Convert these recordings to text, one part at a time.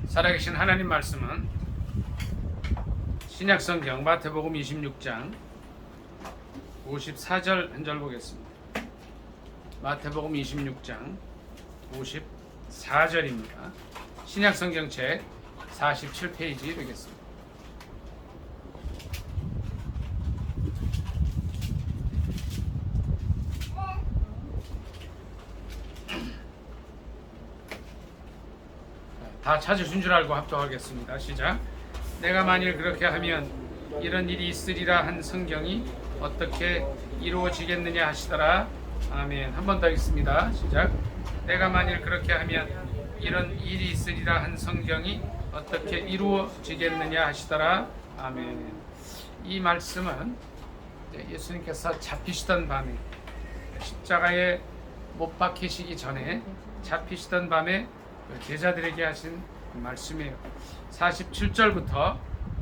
살아계신 하나님 말씀은 신약성경 마태복음 26장 54절 한 절 보겠습니다. 마태복음 26장 54절입니다. 신약성경 책 47페이지 되겠습니다. 다 찾으신 줄 알고 합독하겠습니다. 시작. 내가 만일 그렇게 하면 이런 일이 있으리라 한 성경이 어떻게 이루어지겠느냐 하시더라. 아멘. 한 번 더 읽습니다. 시작. 내가 만일 그렇게 하면 이런 일이 있으리라 한 성경이 어떻게 이루어지겠느냐 하시더라. 아멘. 이 말씀은 예수님께서 잡히시던 밤에, 십자가에 못 박히시기 전에 잡히시던 밤에 제자들에게 하신 말씀이에요. 47절부터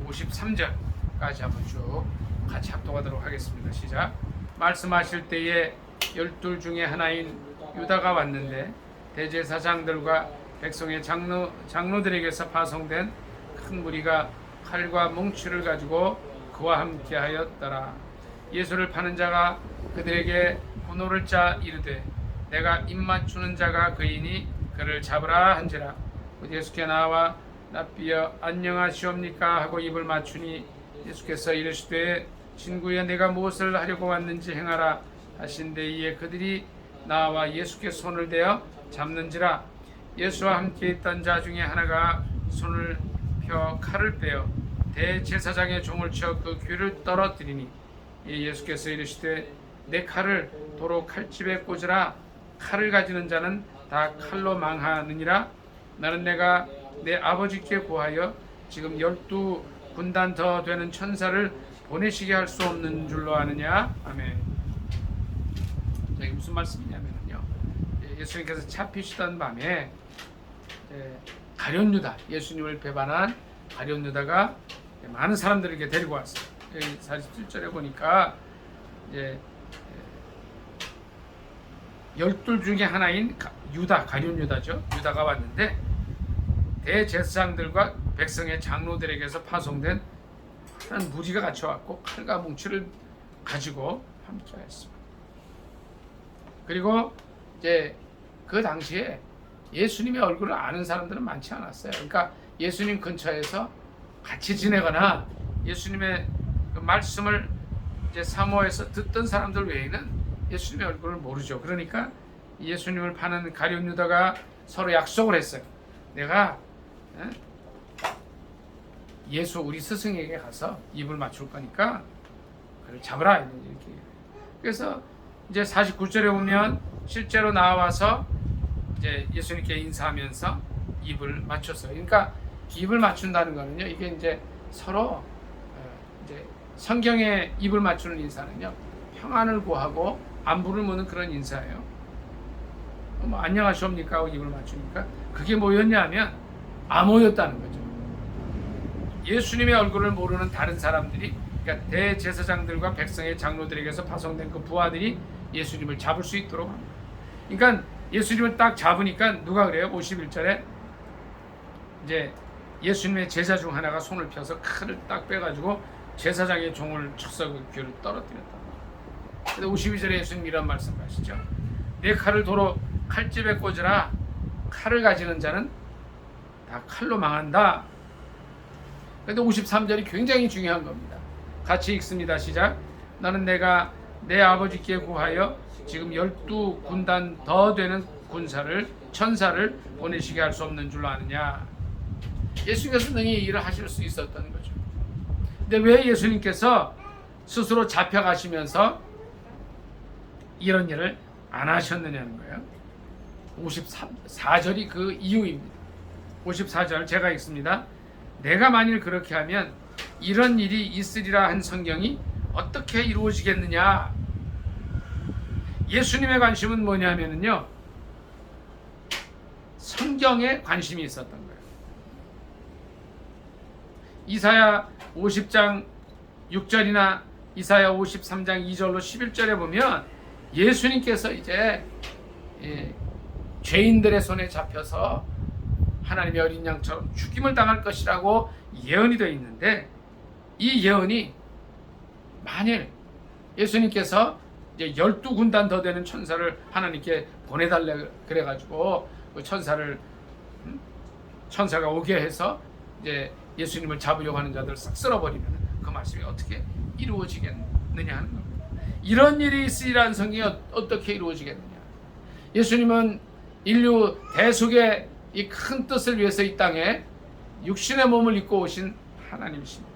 53절까지 한번 쭉 같이 합독하도록 하겠습니다. 시작. 말씀하실 때에 12 중에 하나인 유다가 왔는데 대제사장들과 백성의 장로들에게서 파송된 큰 무리가 칼과 뭉치를 가지고 그와 함께 하였더라. 예수를 파는 자가 그들에게 분노를 짜 이르되 내가 입맞추는 자가 그이니 그를 잡으라 한지라. 예수께 나와 랍비여 안녕하시옵니까 하고 입을 맞추니 예수께서 이르시되 친구여 내가 무엇을 하려고 왔는지 행하라 하신데 이에 그들이 나와 예수께 손을 대어 잡는지라. 예수와 함께 있던 자 중에 하나가 손을 펴 칼을 빼어 대제사장의 종을 쳐 그 귀를 떨어뜨리니 예수께서 이르시되 내 칼을 도로 칼집에 꽂으라. 칼을 가지는 자는 다 칼로 망하느니라. 나는 내가 내 아버지께 구하여 지금 12군단 더 되는 천사를 보내시게 할 수 없는 줄로 아느냐. 아멘. 자, 이게 무슨 말씀이냐면요, 예수님께서 잡히시던 밤에 가룟 유다, 예수님을 배반한 가룟 유다가 많은 사람들에게 데리고 왔어요. 47절에 보니까 12 중에 하나인 유다, 가룟 유다죠. 유다가 왔는데 대제사장들과 백성의 장로들에게서 파송된 한 무리가 같이 왔고 칼과 뭉치를 가지고 함께했습니다. 그리고 이제 그 당시에 예수님의 얼굴을 아는 사람들은 많지 않았어요. 그러니까 예수님 근처에서 같이 지내거나 예수님의 그 말씀을 이제 사모해서 듣던 사람들 외에는 예수님의 얼굴을 모르죠. 그러니까 예수님을 파는 가룟 유다가 서로 약속을 했어요. 내가 예수 우리 스승에게 가서 입을 맞출 거니까 그를 잡으라 이렇게. 그래서 이제 49절에 보면 실제로 나와서 이제 예수님께 인사하면서 입을 맞췄어요. 그러니까 입을 맞춘다는 거는요, 이게 이제 서로 이제 성경에 입을 맞추는 인사는요, 평안을 구하고 안부를 묻는 그런 인사예요. 뭐 안녕하십니까 하고 입을 맞추니까 그게 뭐였냐면 암호였다는 거죠. 예수님의 얼굴을 모르는 다른 사람들이, 그러니까 대제사장들과 백성의 장로들에게서 파송된 그 부하들이 예수님을 잡을 수 있도록 합니다. 그러니까 예수님을 딱 잡으니까 누가 그래요? 51절에 이제 예수님의 제자 중 하나가 손을 펴서 칼을 딱 빼가지고 제사장의 종을 쳐서 그 귀를 떨어뜨렸다. 근데 52절에 예수님 이런 말씀하시죠. 내 칼을 도로 칼집에 꽂으라. 칼을 가지는 자는 다 칼로 망한다. 근데 53절이 굉장히 중요한 겁니다. 같이 읽습니다. 시작. 나는 내가 내 아버지께 구하여 지금 12군단 더 되는 천사를 보내시게 할 수 없는 줄로 아느냐. 예수님께서 능히 일을 하실 수 있었던 거죠. 근데 왜 예수님께서 스스로 잡혀가시면서 이런 일을 안 하셨느냐는 거예요. 54절이 그 이유입니다. 54절 제가 읽습니다. 내가 만일 그렇게 하면 이런 일이 있으리라 한 성경이 어떻게 이루어지겠느냐. 예수님의 관심은 뭐냐면요, 성경에 관심이 있었던 거예요. 이사야 50장 6절이나 이사야 53장 2절로 11절에 보면 예수님께서 이제 죄인들의 손에 잡혀서 하나님의 어린 양처럼 죽임을 당할 것이라고 예언이 되어 있는데, 이 예언이 만일 예수님께서 이제 12군단 더 되는 천사를 하나님께 보내달래 그래가지고 그 천사가 오게 해서 이제 예수님을 잡으려고 하는 자들을 싹 쓸어버리면 그 말씀이 어떻게 이루어지겠느냐 하는 겁니다. 이런 일이 있으리라는 성경이 어떻게 이루어지겠느냐. 예수님은 인류 대속의 이 큰 뜻을 위해서 이 땅에 육신의 몸을 입고 오신 하나님이십니다.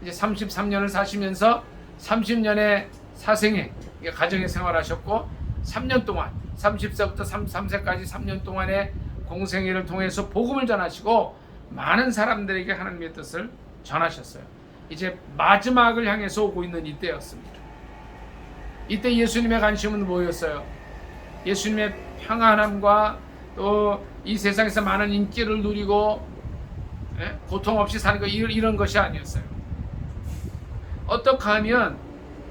이제 33년을 사시면서 30년의 사생애, 가정의 생활하셨고 3년 동안 30세부터 33세까지 3년 동안의 공생애를 통해서 복음을 전하시고 많은 사람들에게 하나님의 뜻을 전하셨어요. 이제 마지막을 향해서 오고 있는 이때였습니다. 이때 예수님의 관심은 뭐였어요? 예수님의 평안함과 또 이 세상에서 많은 인기를 누리고 고통 없이 사는 거, 이런 것이 아니었어요. 어떻게 하면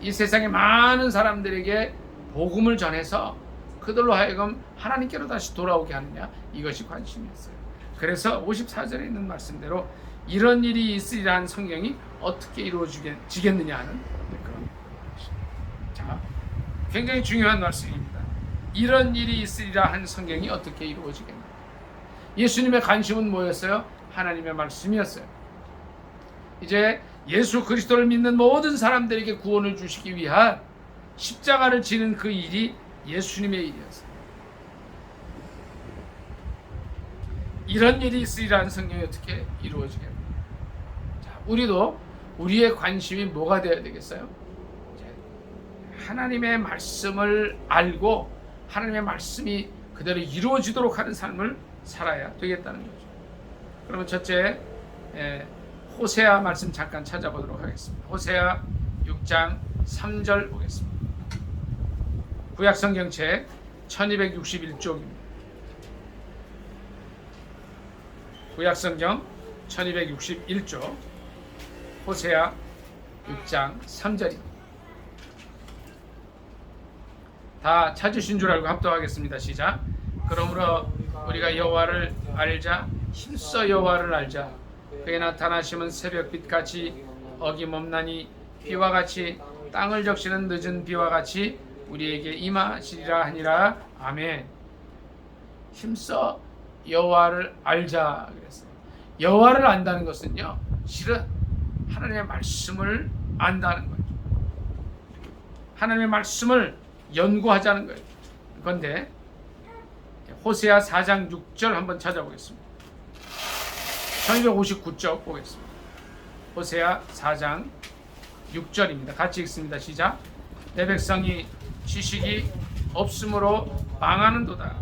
이 세상의 많은 사람들에게 복음을 전해서 그들로 하여금 하나님께로 다시 돌아오게 하느냐, 이것이 관심이었어요. 그래서 54절에 있는 말씀대로 이런 일이 있으리라는 성경이 어떻게 이루어지겠느냐 하는 그런 것입니다. 자, 굉장히 중요한 말씀입니다. 이런 일이 있으리라 한 성경이 어떻게 이루어지겠느냐. 예수님의 관심은 뭐였어요? 하나님의 말씀이었어요. 이제 예수 그리스도를 믿는 모든 사람들에게 구원을 주시기 위한 십자가를 지는 그 일이 예수님의 일이었어요. 이런 일이 있으리라는 성경이 어떻게 이루어지겠느냐. 자, 우리도 우리의 관심이 뭐가 되어야 되겠어요? 하나님의 말씀을 알고 하나님의 말씀이 그대로 이루어지도록 하는 삶을 살아야 되겠다는 거죠. 그러면 첫째, 호세아 말씀 잠깐 찾아보도록 하겠습니다. 호세아 6장 3절 보겠습니다. 구약성경책 1261쪽입니다. 구약성경 1261쪽 호세아 6장 3절입니다. 다 찾으신 줄 알고 합독하겠습니다. 시작. 그러므로 우리가 여호와를 알자, 힘써 여호와를 알자. 그의 나타나심은 새벽빛같이 어김없나니 비와 같이 땅을 적시는 늦은 비와 같이 우리에게 임하시리라 하니라. 아멘. 힘써 여호와를 알자 그랬어요. 여호와를 안다는 것은요, 실은 하나님의 말씀을 안다는 거죠. 하나님의 말씀을 연구하자는 거예요. 그런데 호세아 4장 6절 한번 찾아보겠습니다. 1259쪽 보겠습니다. 호세아 4장 6절입니다. 같이 읽습니다. 시작. 내 백성이 지식이 없으므로 망하는도다.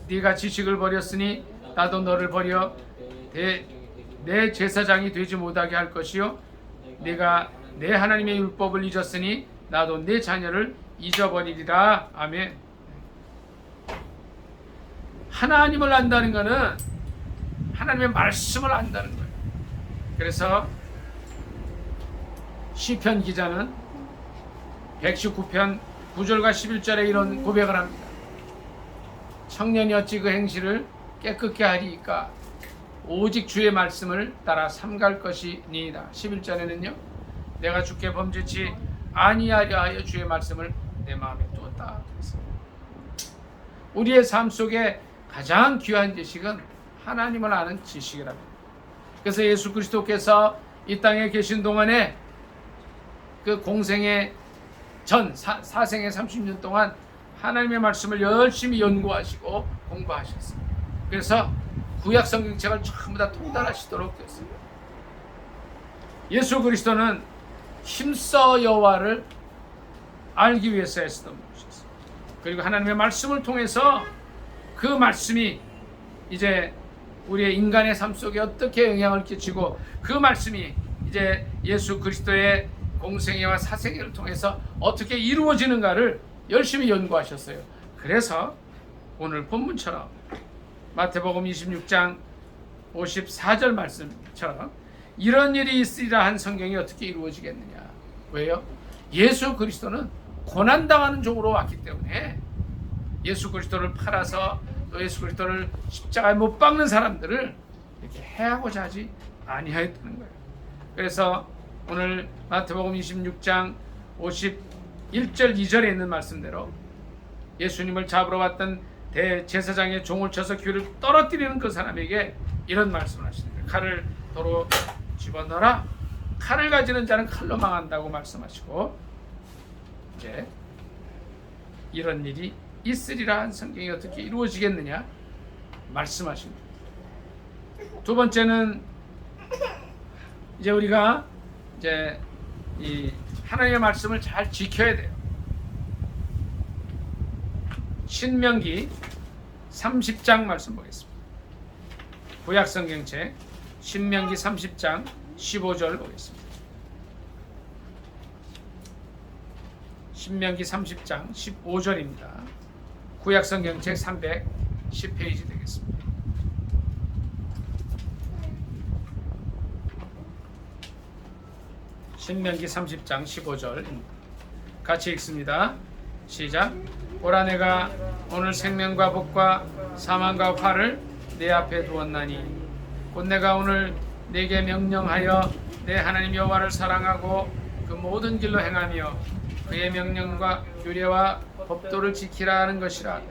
네가 지식을 버렸으니 나도 너를 버려 내 제사장이 되지 못하게 할 것이요, 네가 내 하나님의 율법을 잊었으니 나도 내 자녀를 잊어버리리라. 아멘. 하나님을 안다는 것은 하나님의 말씀을 안다는 거예요. 그래서 시편 기자는 119편 9절과 11절에 이런 고백을 합니다. 청년이 어찌 그 행실을 깨끗게 하리이까? 오직 주의 말씀을 따라 삼갈 것이니이다. 11절에는요, 내가 주께 범죄치 아니하려 하여 주의 말씀을 내 마음에 두었다. 우리의 삶 속에 가장 귀한 지식은 하나님을 아는 지식이랍니다. 그래서 예수 그리스도께서 이 땅에 계신 동안에 그 공생의 전 사생의 30년 동안 하나님의 말씀을 열심히 연구하시고 공부하셨어요. 그래서 구약 성경책을 전부 다 통달하시도록 됐습니다. 예수 그리스도는 힘써 여호와를 알기 위해서 애쓰던 분이셨어요. 그리고 하나님의 말씀을 통해서 그 말씀이 이제 우리의 인간의 삶 속에 어떻게 영향을 끼치고 그 말씀이 이제 예수 그리스도의 공생애와 사생애를 통해서 어떻게 이루어지는가를 열심히 연구하셨어요. 그래서 오늘 본문처럼 마태복음 26장 54절 말씀처럼 이런 일이 있으리라 한 성경이 어떻게 이루어지겠느냐. 왜요? 예수 그리스도는 고난당하는 종으로 왔기 때문에 예수 그리스도를 팔아서 또 예수 그리스도를 십자가에 못 박는 사람들을 이렇게 해하고자 하지 아니하였다는 거예요. 그래서 오늘 마태복음 26장 51절 2절에 있는 말씀대로 예수님을 잡으러 왔던 대제사장의 종을 쳐서 귀를 떨어뜨리는 그 사람에게 이런 말씀을 하십니다. 칼을 도로 집어넣어라. 칼을 가지는 자는 칼로 망한다고 말씀하시고, 이제 이런 일이 있으리라 한 성경이 어떻게 이루어지겠느냐 말씀하십니다. 두 번째는 이제 우리가 이제 이 하나님의 말씀을 잘 지켜야 돼요. 신명기 30장 말씀 보겠습니다. 구약 성경책 신명기 30장 15절 보겠습니다. 신명기 30장 15절입니다. 구약 성경책 310페이지 되겠습니다. 신명기 30장 15절 같이 읽습니다. 시작. 보라, 내가 오늘 생명과 복과 사망과 화를 내 앞에 두었나니 곧 내가 오늘 네게 명령하여 내 하나님 여호와를 사랑하고 그 모든 길로 행하며 그의 명령과 규례와 법도를 지키라 하는 것이라.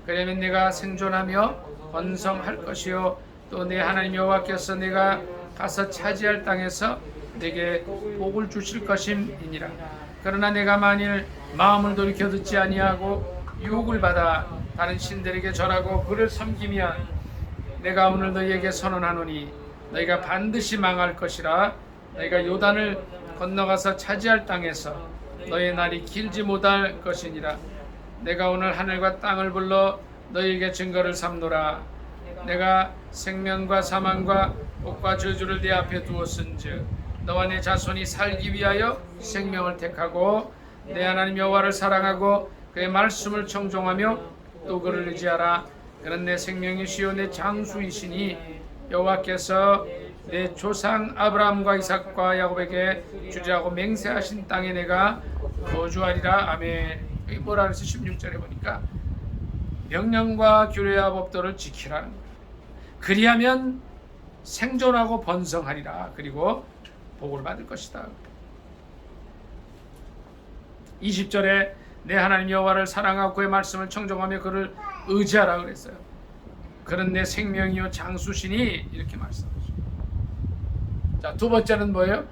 그러면 내가 생존하며 번성할 것이요 또 내 하나님 여호와께서 내가 가서 차지할 땅에서 내게 복을 주실 것임이니라. 그러나 내가 만일 마음을 돌이켜 듣지 아니하고 유혹을 받아 다른 신들에게 절하고 그를 섬기면 내가 오늘 너희에게 선언하노니 너희가 반드시 망할 것이라. 너희가 요단을 건너가서 차지할 땅에서 너희의 날이 길지 못할 것이니라. 내가 오늘 하늘과 땅을 불러 너희에게 증거를 삼노라. 내가 생명과 사망과 복과 저주를 네 앞에 두었은즉 너와 내 자손이 살기 위하여 생명을 택하고 내 하나님 여호와를 사랑하고 그의 말씀을 청종하며 또 그를 의지하라. 그는 내 생명이시요 내 장수이시니 여호와께서 내 조상 아브라함과 이삭과 야곱에게 주리라고 맹세하신 땅에 내가 거주하리라. 아멘. 여기 뭐라 그래서 16절에 보니까 명령과 규례와 법도를 지키라는 거예요. 그리하면 생존하고 번성하리라. 그리고 복을 받을 것이다. 20절에 내 하나님 여호와를 사랑하고 그의 말씀을 청종하며 그를 의지하라 그랬어요. 그는 내 생명이요 장수시니 이렇게 말씀하죠. 자, 두 번째는 뭐예요?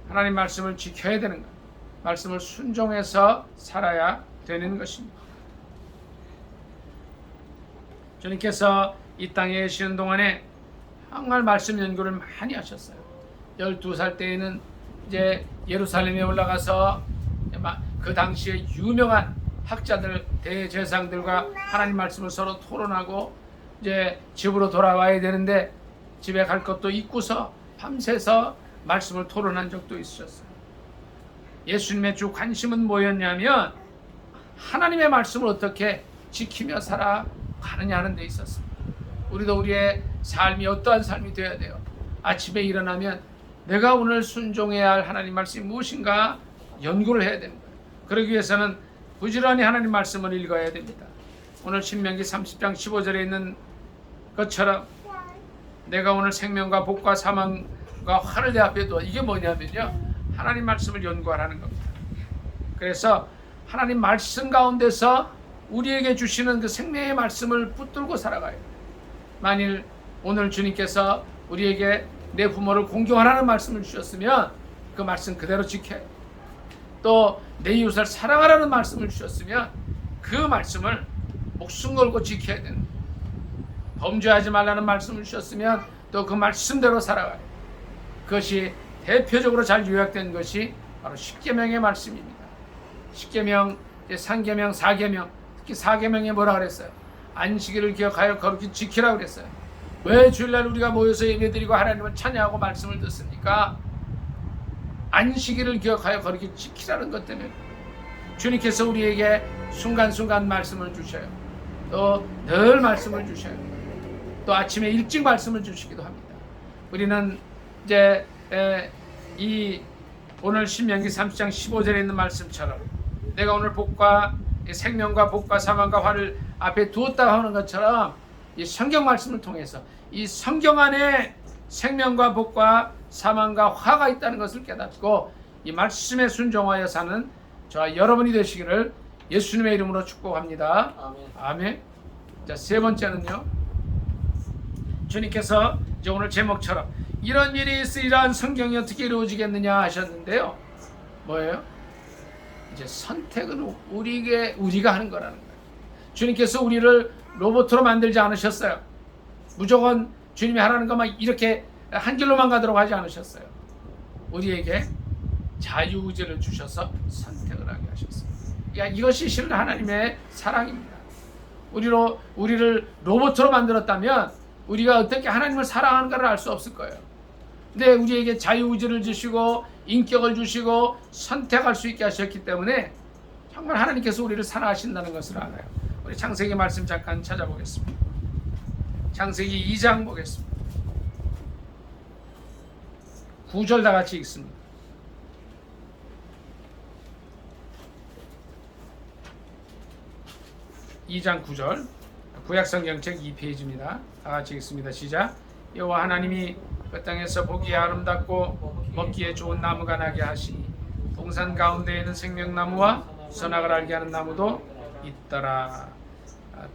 하나님 말씀을 지켜야 되는 거예요. 말씀을 순종해서 살아야 되는 것입니다. 주님께서 이 땅에 계시는 동안에 정말 말씀 연구를 많이 하셨어요. 12살 때에는 이제 예루살렘에 올라가서 그 당시에 유명한 학자들, 대제사장들과 하나님 말씀을 서로 토론하고 이제 집으로 돌아와야 되는데 집에 갈 것도 있고서 밤새서 말씀을 토론한 적도 있었어요. 예수님의 주 관심은 뭐였냐면 하나님의 말씀을 어떻게 지키며 살아가느냐 하는 데 있었습니다. 우리도 우리의 삶이 어떠한 삶이 되어야 돼요. 아침에 일어나면 내가 오늘 순종해야 할 하나님 말씀이 무엇인가 연구를 해야 됩니다. 그러기 위해서는 부지런히 하나님 말씀을 읽어야 됩니다. 오늘 신명기 30장 15절에 있는 것처럼 내가 오늘 생명과 복과 사망과 화를 내 앞에 두어. 이게 뭐냐면요, 하나님 말씀을 연구하라는 겁니다. 그래서 하나님 말씀 가운데서 우리에게 주시는 그 생명의 말씀을 붙들고 살아가요. 만일 오늘 주님께서 우리에게 내 부모를 공경하라는 말씀을 주셨으면 그 말씀 그대로 지켜요. 또 내 이웃을 사랑하라는 말씀을 주셨으면 그 말씀을 목숨 걸고 지켜야 되는 거예요. 범죄하지 말라는 말씀을 주셨으면 또 그 말씀대로 살아가요. 그것이 대표적으로 잘 요약된 것이 바로 십계명의 말씀입니다. 십계명, 삼계명, 사계명, 특히 사계명에 뭐라 그랬어요? 안식일을 기억하여 거룩히 지키라 그랬어요. 왜 주일날 우리가 모여서 예배드리고 하나님을 찬양하고 말씀을 듣습니까? 안식일을 기억하여 거룩히 지키라는 것 때문에. 주님께서 우리에게 순간순간 말씀을 주셔요. 또 늘 말씀을 주셔요. 또 아침에 일찍 말씀을 주시기도 합니다. 우리는 이제 이 오늘 신명기 30장 15절에 있는 말씀처럼 내가 오늘 복과 생명과 복과 사망과 화를 앞에 두었다고 하는 것처럼 이 성경 말씀을 통해서 이 성경 안에 생명과 복과 사망과 화가 있다는 것을 깨닫고 이 말씀에 순종하여 사는 저와 여러분이 되시기를 예수님의 이름으로 축복합니다. 아멘. 아멘. 자, 세 번째는요. 주님께서 이제 오늘 제목처럼 이런 일이 있으리란 성경이 어떻게 이루어지겠느냐 하셨는데요. 뭐예요? 이제 선택은 우리가 하는 거라는 거예요. 주님께서 우리를 로봇으로 만들지 않으셨어요. 무조건 주님이 하라는 것만 이렇게 한 길로만 가도록 하지 않으셨어요. 우리에게 자유의지를 주셔서 선택을 하게 하셨어요. 이것이 실은 하나님의 사랑입니다. 우리를 로봇으로 만들었다면 우리가 어떻게 하나님을 사랑하는가를 알 수 없을 거예요. 근데 우리에게 자유의지를 주시고 인격을 주시고 선택할 수 있게 하셨기 때문에 정말 하나님께서 우리를 사랑하신다는 것을 알아요. 우리 창세기 말씀 잠깐 찾아보겠습니다. 창세기 2장 보겠습니다. 9절 다 같이 읽습니다. 2장 9절 구약성경책 2페이지입니다. 다 같이 읽습니다. 시작. 여호와 하나님이 그 땅에서 보기에 아름답고 먹기에 좋은 나무가 나게 하시니 동산 가운데에는 생명나무와 선악을 알게 하는 나무도 있더라.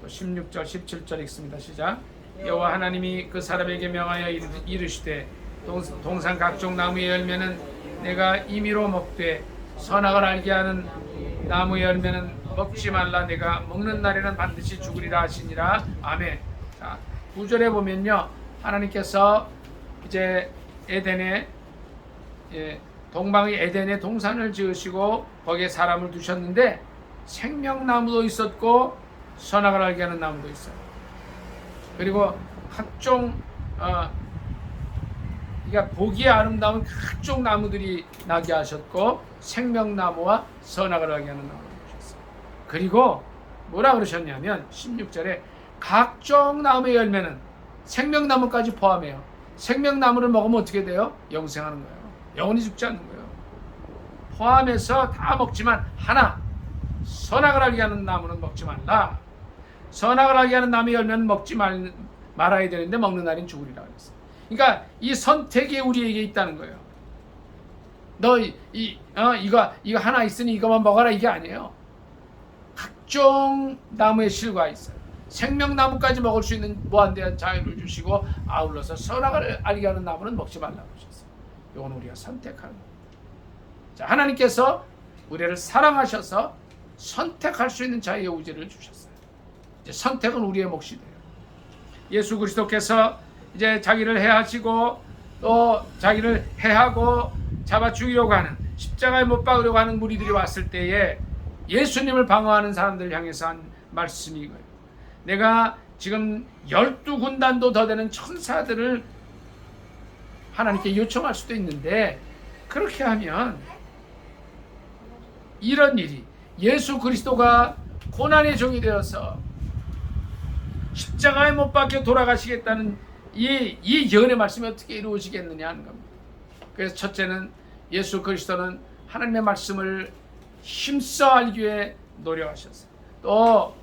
또 16절 17절 읽습니다. 시작. 여호와 하나님이 그 사람에게 명하여 이르시되 동산 각종 나무의 열매는 내가 임의로 먹되 선악을 알게 하는 나무의 열매는 먹지 말라. 내가 먹는 날에는 반드시 죽으리라 하시니라. 아멘. 자, 9절에 보면요, 하나님께서 이제 에덴에 동방의 에덴에 동산을 지으시고 거기에 사람을 두셨는데 생명나무도 있었고 선악을 알게 하는 나무도 있어요. 그리고 각종 그러니까 보기에 아름다운 각종 나무들이 나게 하셨고 생명나무와 선악을 알게 하는 나무를 주셨어요. 그리고 뭐라 그러셨냐면 16절에 각종 나무의 열매는 생명나무까지 포함해요. 생명나무를 먹으면 어떻게 돼요? 영생하는 거예요. 영원히 죽지 않는 거예요. 포함해서 다 먹지만 하나, 선악을 알게 하는 나무는 먹지 말라. 선악을 알게 하는 나무의 열매는 먹지 말아야 되는데 먹는 날인 죽으리라 그랬어요. 그러니까 이 선택이 우리에게 있다는 거예요. 너 이거 하나 있으니 이거만 먹어라 이게 아니에요. 각종 나무의 실과 있어요. 생명나무까지 먹을 수 있는 무한대한 자유를 주시고 아울러서 선악을 알게 하는 나무는 먹지 말라고 하셨어요. 이건 우리가 선택하는 거예요. 자, 하나님께서 우리를 사랑하셔서 선택할 수 있는 자유의 의지를 주셨어요. 이제 선택은 우리의 몫이 돼요. 예수 그리스도께서 이제 자기를 해하시고 또 자기를 해하고 잡아 죽이려고 하는 십자가에 못 박으려고 하는 무리들이 왔을 때에 예수님을 방어하는 사람들을 향해서 한 말씀이 이거예요. 내가 지금 12군단도 더 되는 천사들을 하나님께 요청할 수도 있는데 그렇게 하면 이런 일이 예수 그리스도가 고난의 종이 되어서 십자가에 못 박혀 돌아가시겠다는 이 예언의 말씀이 어떻게 이루어지겠느냐 하는 겁니다. 그래서 첫째는 예수 그리스도는 하나님의 말씀을 힘써 알기 위해 노력하셨어요. 또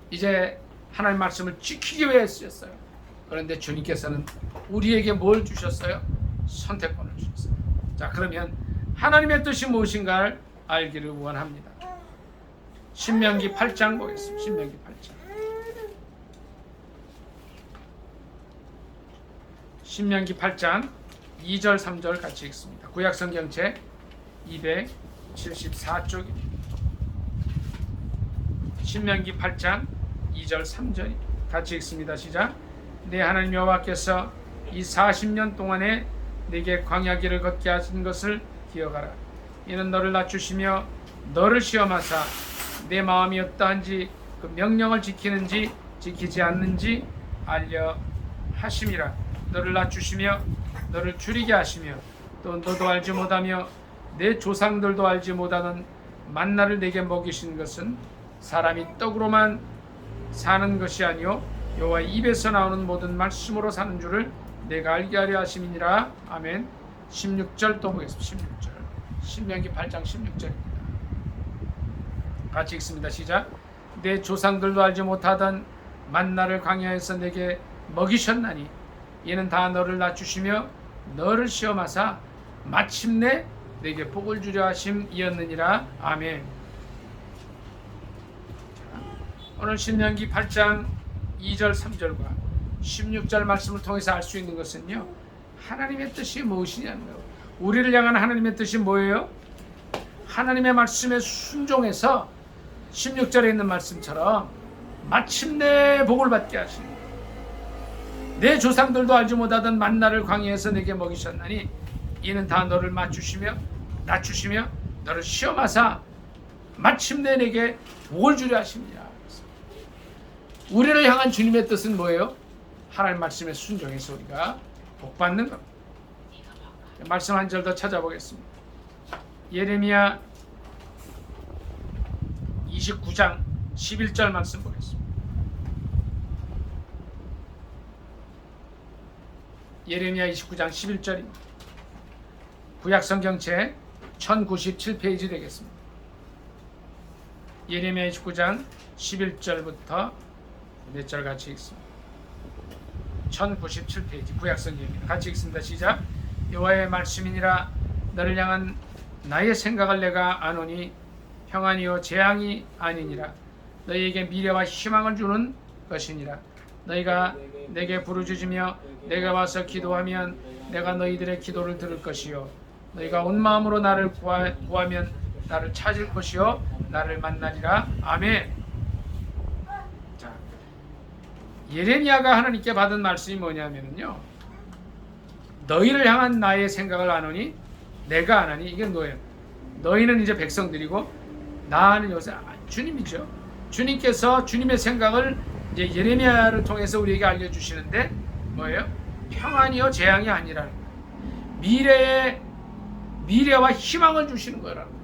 이제 하나님의 말씀을 지키기 위해 쓰셨어요. 그런데 주님께서는 우리에게 뭘 주셨어요? 선택권을 주셨어요. 자, 그러면 하나님의 뜻이 무엇인가를 알기를 원합니다. 신명기 8장 보겠습니다. 신명기 8장. 신명기 8장 2절 3절 같이 읽습니다. 구약성경책 274쪽입니다. 신명기 8장 2절 3절 같이 읽습니다. 시작. 내 하나님 여호와께서 이 40년 동안에 내게 광야길을 걷게 하신 것을 기억하라. 이는 너를 낮추시며 너를 시험하사 내 마음이 어떠한지 그 명령을 지키는지 지키지 않는지 알려 하심이라. 너를 낮추시며 너를 줄이게 하시며 또 너도 알지 못하며 내 조상들도 알지 못하는 만나를 내게 먹이신 것은 사람이 떡으로만 사는 것이 아니요 여호와의 입에서 나오는 모든 말씀으로 사는 줄을 내가 알게 하려 하심이니라. 아멘. 16절 또 보겠습니다. 16절. 신명기 8장 16절입니다. 같이 읽습니다. 시작. 내 조상들도 알지 못하던 만나를 광야에서 내게 먹이셨나니 이는 다 너를 낮추시며 너를 시험하사 마침내 내게 복을 주려 하심이었느니라. 아멘. 오늘 신명기 8장 2절 3절과 16절 말씀을 통해서 알 수 있는 것은요, 하나님의 뜻이 무엇이냐는 거예요. 우리를 향한 하나님의 뜻이 뭐예요? 하나님의 말씀에 순종해서 16절에 있는 말씀처럼 마침내 복을 받게 하시는 거예요. 내 조상들도 알지 못하던 만나를 광야에서 내게 먹이셨나니 이는 다 너를 낮추시며 너를 시험하사 마침내 내게 복을 주려 하십니다. 우리를 향한 주님의 뜻은 뭐예요? 하나님 말씀에 순종해서 우리가 복 받는 겁니다. 말씀 한 절 더 찾아보겠습니다. 예레미야 29장 11절 말씀 보겠습니다. 예레미야 29장 11절입니다. 구약성경책 1097페이지 되겠습니다. 예레미야 29장 11절부터 몇 절 같이 읽습니다. 1097페이지 구약성경입니다. 같이 읽습니다. 시작. 여호와의 말씀이니라. 너를 향한 나의 생각을 내가 아노니 평안이요 재앙이 아니니라. 너희에게 미래와 희망을 주는 것이니라. 너희가 내게 부르짖으며 내가 와서 기도하면 내가 너희들의 기도를 들을 것이요 너희가 온 마음으로 나를 구하면 나를 찾을 것이요 나를 만나리라. 아멘. 자, 예레미야가 하나님께 받은 말씀이 뭐냐면요, 너희를 향한 나의 생각을 아노니 내가 아나니. 이게 뭐예요? 너희는 이제 백성들이고 나는 요새 주님이죠. 주님께서 주님의 생각을 이제 예레미야를 통해서 우리에게 알려주시는데 뭐예요? 평안이요 재앙이 아니라는 거예요. 미래와 희망을 주시는 거라는 거예요.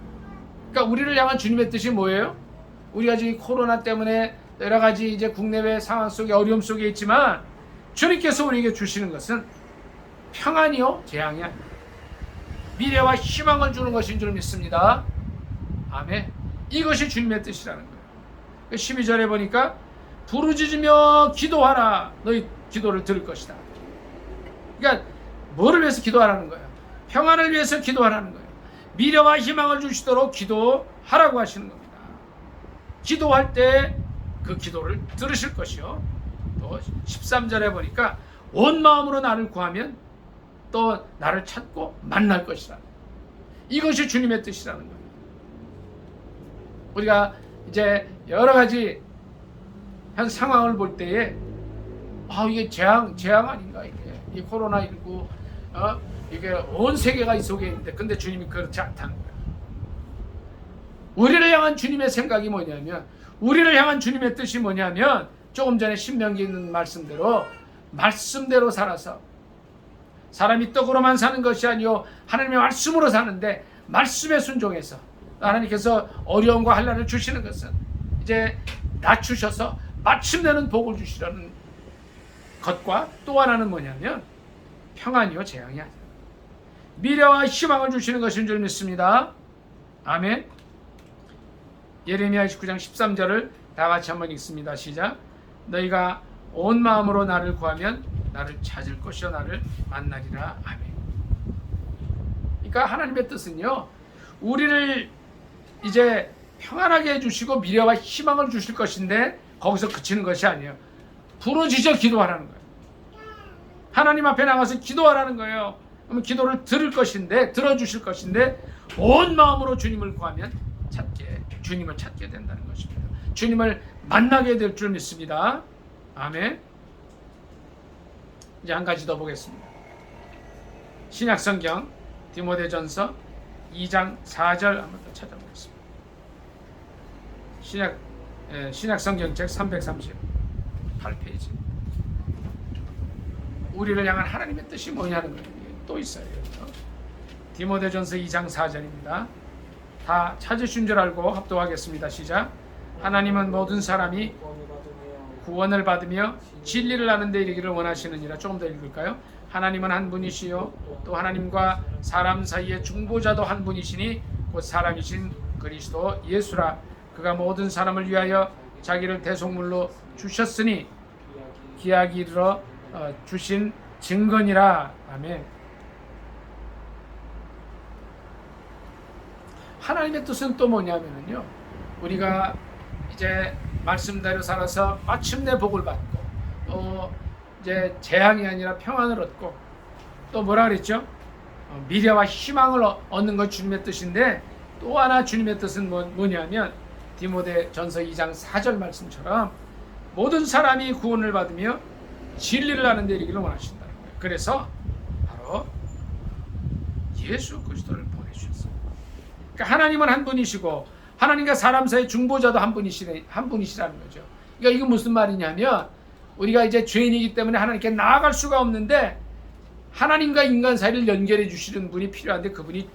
그러니까 우리를 향한 주님의 뜻이 뭐예요? 우리가 지금 코로나 때문에 여러 가지 이제 국내외 상황 속에 어려움 속에 있지만 주님께서 우리에게 주시는 것은 평안이요 재앙이 아니에요. 미래와 희망을 주는 것인 줄 믿습니다. 아멘. 이것이 주님의 뜻이라는 거예요. 12절에 보니까 부르짖으며 기도하라. 너희 기도를 들을 것이다. 그러니까 뭐를 위해서 기도하라는 거예요? 평안을 위해서 기도하라는 거예요. 미래와 희망을 주시도록 기도하라고 하시는 겁니다. 기도할 때 그 기도를 들으실 것이요. 또 13절에 보니까 온 마음으로 나를 구하면 또 나를 찾고 만날 것이라. 이것이 주님의 뜻이라는 거예요. 우리가 이제 여러 가지 한 상황을 볼 때에 이게 재앙 아닌가, 이게 이 코로나19 이게 온 세계가 이 속에 있는데 근데 주님이 그렇지 않다는 거예요. 우리를 향한 주님의 생각이 뭐냐면, 우리를 향한 주님의 뜻이 뭐냐면, 조금 전에 신명기에 있는 말씀대로 살아서 사람이 떡으로만 사는 것이 아니요 하나님의 말씀으로 사는데 말씀에 순종해서 하나님께서 어려움과 한란을 주시는 것은 이제 낮추셔서 마침내는 복을 주시라는 것과 또 하나는 뭐냐면 평안이요 재앙이 아니라 미래와 희망을 주시는 것인 줄 믿습니다. 아멘. 예레미야 29장 13절을 다 같이 한번 읽습니다. 시작. 너희가 온 마음으로 나를 구하면 나를 찾을 것이요 나를 만나리라. 아멘. 그러니까 하나님의 뜻은요, 우리를 이제 평안하게 해주시고 미래와 희망을 주실 것인데 거기서 그치는 것이 아니에요. 부르짖어 기도하라는 거예요. 하나님 앞에 나가서 기도하라는 거예요. 그러면 기도를 들어주실 것인데 온 마음으로 주님을 구하면 주님을 찾게 된다는 것입니다. 주님을 만나게 될 줄 믿습니다. 아멘. 이제 한 가지 더 보겠습니다. 신약성경 디모데전서 2장 4절 한번 더 찾아보겠습니다. 신약성경책 338페이지. 우리를 향한 하나님의 뜻이 뭐냐는 거예요. 또 있어요. 디모데전서 2장 4절입니다. 다 찾으신 줄 알고 합독하겠습니다. 시작. 하나님은 모든 사람이 구원을 받으며 진리를 아는 데 이르기를 원하시느니라. 조금 더 읽을까요? 하나님은 한 분이시요 또 하나님과 사람 사이의 중보자도 한 분이시니 곧 사람이신 그리스도 예수라. 그가 모든 사람을 위하여 자기를 대속물로 주셨으니 기약이 이르러 주신 증거니라. 아멘. 하나님의 뜻은 또 뭐냐면요, 우리가 이제 말씀대로 살아서 마침내 복을 받고 또 이제 재앙이 아니라 평안을 얻고 또 뭐라 그랬죠? 미래와 희망을 얻는 것 주님의 뜻인데, 또 하나 주님의 뜻은 뭐냐면 디모데전서 2장 4절 말씀처럼 모든 사람이 구원을 받으며 진리를 아는 데 이르기를 원하신다는 거예요. 그래서 바로 예수 그리스도를 보내주셨어요. 그러니까 하나님은 한 분이시고 하나님과 사람 사이의 중보자도 한 분이시라는 거죠. 그러니까 이건 무슨 말이냐면, 우리가 이제 죄인이기 때문에 하나님께 나아갈 수가 없는데 하나님과 인간 사이를 연결해 주시는 분이 필요한데, 그분이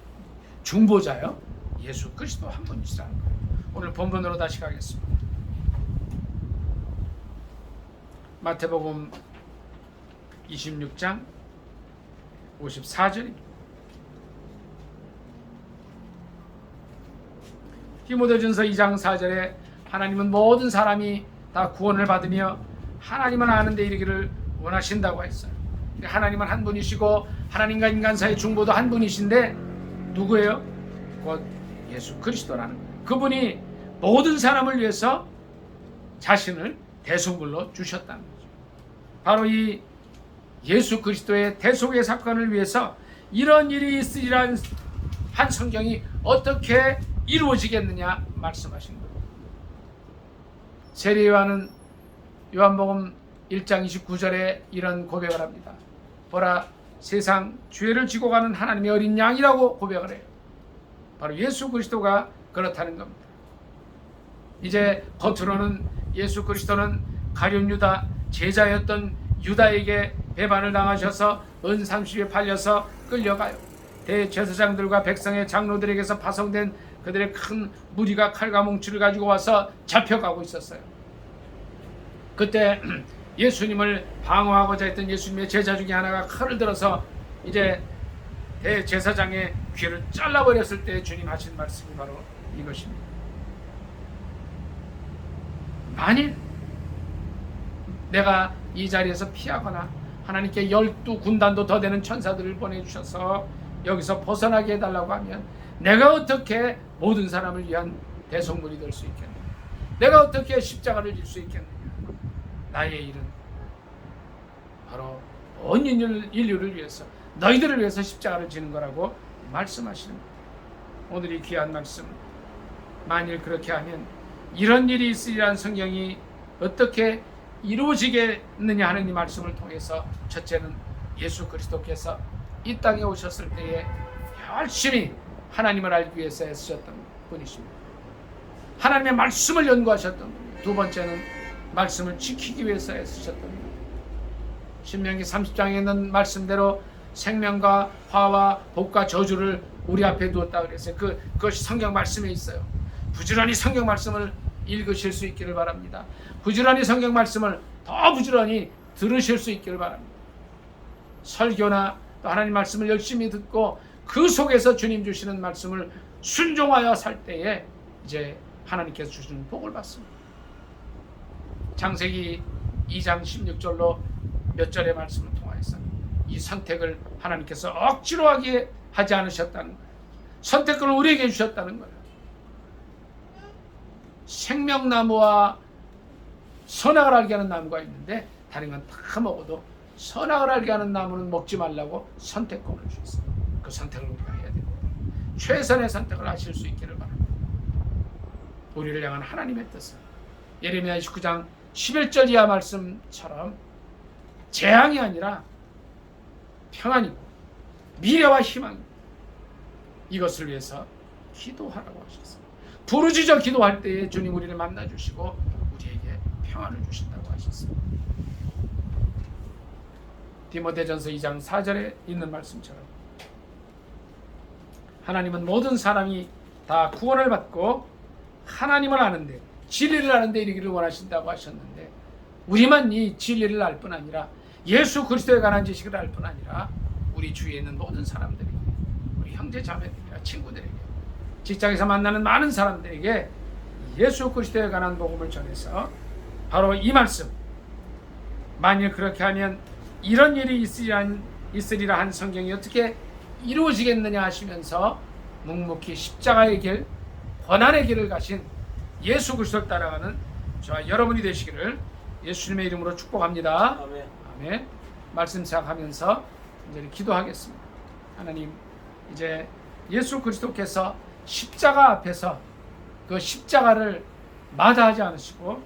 중보자요, 예수 그리스도 한 분이시라는 거예요. 오늘 본문으로 다시 가겠습니다. 마태복음 26장 54절입니다. 디모데전서 2장 4절에 하나님은 모든 사람이 다 구원을 받으며 하나님을 아는 데 이르기를 원하신다고 했어요. 하나님은 한 분이시고 하나님과 인간 사이의 중보도 한 분이신데 누구예요? 곧 예수 그리스도라는 거예요. 그분이 모든 사람을 위해서 자신을 대속물로 주셨다는 거죠. 바로 이 예수 그리스도의 대속의 사건을 위해서 이런 일이 있으리란 한 성경이 어떻게 이루어지겠느냐 말씀하신 거예요. 세례 요한은 요한복음 1장 29절에 이런 고백을 합니다. 보라, 세상 죄를 지고 가는 하나님의 어린 양이라고 고백을 해요. 바로 예수 그리스도가 그렇다는 겁니다. 이제 겉으로는 예수 그리스도는 가룟 유다, 제자였던 유다에게 배반을 당하셔서 은 30에 팔려서 끌려가요. 대제사장들과 백성의 장로들에게서 파송된 그들의 큰 무리가 칼과 뭉치를 가지고 와서 잡혀가고 있었어요. 그때 예수님을 방어하고자 했던 예수님의 제자 중에 하나가 칼을 들어서 이제 대제사장의 귀를 잘라버렸을 때 주님 하신 말씀이 바로 이것입니다. 만일 내가 이 자리에서 피하거나 하나님께 12군단도 더 되는 천사들을 보내주셔서 여기서 벗어나게 해달라고 하면 내가 어떻게 모든 사람을 위한 대속물이 될 수 있겠느냐, 내가 어떻게 십자가를 질 수 있겠느냐. 나의 일은 바로 온 인류를 위해서, 너희들을 위해서 십자가를 지는 거라고 말씀하시는 거예요. 오늘 이 귀한 말씀, 만일 그렇게 하면 이런 일이 있으리라는 성경이 어떻게 이루어지겠느냐 하는 이 말씀을 통해서, 첫째는 예수 그리스도께서 이 땅에 오셨을 때에 열심히 하나님을 알기 위해서 애쓰셨던 분이십니다. 하나님의 말씀을 연구하셨던 분이에요. 두 번째는 말씀을 지키기 위해서 애쓰셨던 분이에요. 신명기 30장에 있는 말씀대로 생명과 화와 복과 저주를 우리 앞에 두었다 그랬어요. 그것이 성경 말씀에 있어요. 부지런히 성경 말씀을 읽으실 수 있기를 바랍니다. 부지런히 성경 말씀을 더 부지런히 들으실 수 있기를 바랍니다. 설교나 또 하나님 말씀을 열심히 듣고 그 속에서 주님 주시는 말씀을 순종하여 살 때에 이제 하나님께서 주시는 복을 받습니다. 창세기 2장 16절로 몇 절의 말씀을 통하여서 이 선택을 하나님께서 억지로 하게 하지 않으셨다는 거예요. 선택권을 우리에게 주셨다는 거예요. 생명나무와 선악을 알게 하는 나무가 있는데 다른 건 다 먹어도 선악을 알게 하는 나무는 먹지 말라고 선택권을 주셨어요. 그 선택을 우리가 해야 됩니다. 최선의 선택을 하실 수 있기를 바랍니다. 우리를 향한 하나님의 뜻은 예레미야 29장 11절 이하 말씀처럼 재앙이 아니라 평안이고 미래와 희망, 이것을 위해서 기도하라고 하셨어요. 부르짖어 기도할 때에 주님 우리를 만나주시고 우리에게 평안을 주신다고 하셨어요. 디모데전서 2장 4절에 있는 말씀처럼 하나님은 모든 사람이 다 구원을 받고 하나님을 아는데, 진리를 아는데 이르기를 원하신다고 하셨는데, 우리만 이 진리를 알 뿐 아니라 예수 그리스도에 관한 지식을 알 뿐 아니라 우리 주위에 있는 모든 사람들에게, 우리 형제 자매들이나 친구들에게, 직장에서 만나는 많은 사람들에게 예수 그리스도에 관한 복음을 전해서 바로 이 말씀, 만일 그렇게 하면 이런 일이 있으리라 한 성경이 어떻게 이루어지겠느냐 하시면서 묵묵히 십자가의 길, 고난의 길을 가신 예수 그리스도를 따라가는 저와 여러분이 되시기를 예수님의 이름으로 축복합니다. 아멘. 아멘. 말씀 시작하면서 이제 기도하겠습니다. 하나님, 이제 예수 그리스도께서 십자가 앞에서 그 십자가를 마다하지 않으시고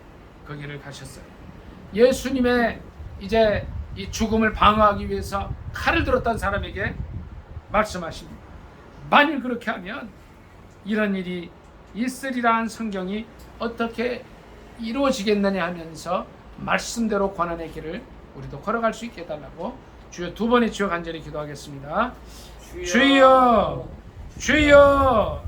그 길을 가셨어요. 예수님의 이제 이 죽음을 방어하기 위해서 칼을 들었던 사람에게 말씀하십니다. 만일 그렇게 하면 이런 일이 있으리라 한 성경이 어떻게 이루어지겠느냐 하면서 말씀대로 고난의 길을 우리도 걸어갈 수 있게 해달라고 주여 두 번의 주여 간절히 기도하겠습니다. 주여, 주여,